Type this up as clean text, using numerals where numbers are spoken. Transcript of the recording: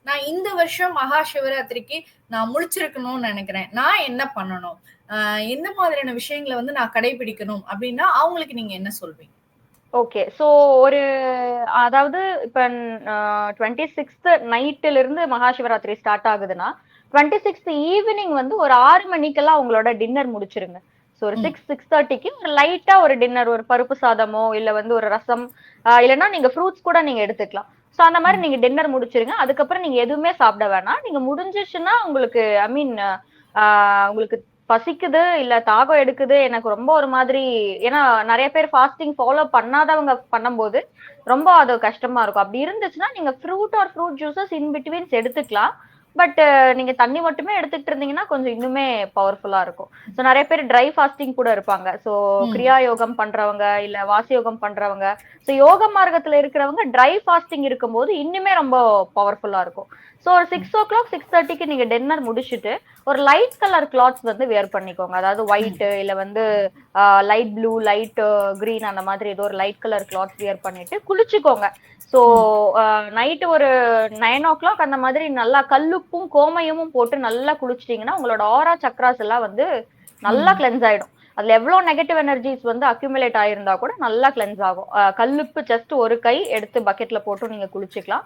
நான் இந்த வருஷம் மகா சிவராத்திரிக்கு நான் முழிச்சிருக்கணும்னு நினைக்கிறேன். நான் என்ன பண்ணணும்? எந்த மாதிரியான விஷயங்கள வந்து நான் கடைபிடிக்கணும் அப்டின்னா, அவங்களுக்கு நீங்க என்ன சொல்வீங்க? ஓகே. ஸோ ஒரு அதாவது இப்ப 26த் நைட்ல இருந்து மகா சிவராத்திரி ஸ்டார்ட் ஆகுதுன்னா, 26த் ஈவினிங் வந்து ஒரு 6 மணிக்கெல்லாம் உங்களோட டின்னர் முடிச்சிருங்க. ஸோ ஒரு ம். 6, 6:30க்கு ஒரு லைட்டா ஒரு டின்னர், ஒரு பருப்பு சாதமோ, இல்ல வந்து ஒரு ரசம், இல்லன்னா நீங்க ஃப்ரூட்ஸ் கூட நீங்க எடுத்துக்கலாம். ஸோ அந்த மாரி ம். நீங்க டின்னர் முடிச்சிருங்க. அதுக்கப்புறம் நீங்க எதுவுமே சாப்பிட வேணாம். நீங்க முடிஞ்சிருச்சுன்னா உங்களுக்கு ஐ மீன் உங்களுக்கு பசிக்குது, இல்ல தாகம் எடுக்குது, எனக்கு ரொம்ப ஒரு மாதிரி ஏன்னா நெறைய பேர் ஃபாஸ்டிங் ஃபாலோ பண்ணாதவங்க பண்ணும்போது, ரொம்ப அது கஷ்டமா இருக்கும். அப்படி இருந்துச்சுன்னா, நீங்க ஃப்ரூட் ஆர் ஃப்ரூட் ஜூஸஸ் இன் பிட்வீன்ஸ் எடுத்துக்கலாம். பட் நீங்க தண்ணி மட்டுமே எடுத்துக்கிட்டு இருந்தீங்கன்னா, கொஞ்சம் இன்னுமே பவர்ஃபுல்லா இருக்கும். ஸோ நெறைய பேர் ட்ரை ஃபாஸ்டிங் கூட இருப்பாங்க. ஸோ ம். கிரியா யோகம் பண்றவங்க, இல்ல வாசி யோகம் பண்றவங்க, ஸோ யோக மார்க்கத்துல இருக்கிறவங்க ட்ரை ஃபாஸ்டிங் இருக்கும்போது இன்னுமே ரொம்ப பவர்ஃபுல்லா இருக்கும். ஸோ ஒரு 6:00, 6:30க்கு நீங்க டின்னர் முடிச்சுட்டு, ஒரு லைட் கலர் கிளாத்ஸ் வந்து வியர் பண்ணிக்கோங்க. அதாவது ம். ஒயிட் இல்ல வந்து லைட் ப்ளூ, லைட் கிரீன் அந்த மாதிரி ஏதோ ஒரு லைட் கலர் கிளாத்ஸ் வியர் பண்ணிட்டு குளிச்சுக்கோங்க. ஸோ ம். நைட்டு ஒரு 9:00 அந்த மாதிரி நல்லா கல்லுப்பும், கோமயமும் போட்டு நல்லா குளிச்சிட்டீங்கன்னா, உங்களோட ஆரா சக்ராஸ் எல்லாம் வந்து நல்லா ம். கிளென்ஸ் ஆயிடும். அதுல எவ்ளோ நெகட்டிவ் எனர்ஜிஸ் வந்து அக்யூமுலேட் ஆயிருந்தா கூட நல்லா கிளென்ஸ் ஆகும். கல்லுப்பு ஜஸ்ட் ஒரு கை எடுத்து பக்கெட்ல போட்டு நீங்க குளிச்சுக்கலாம்.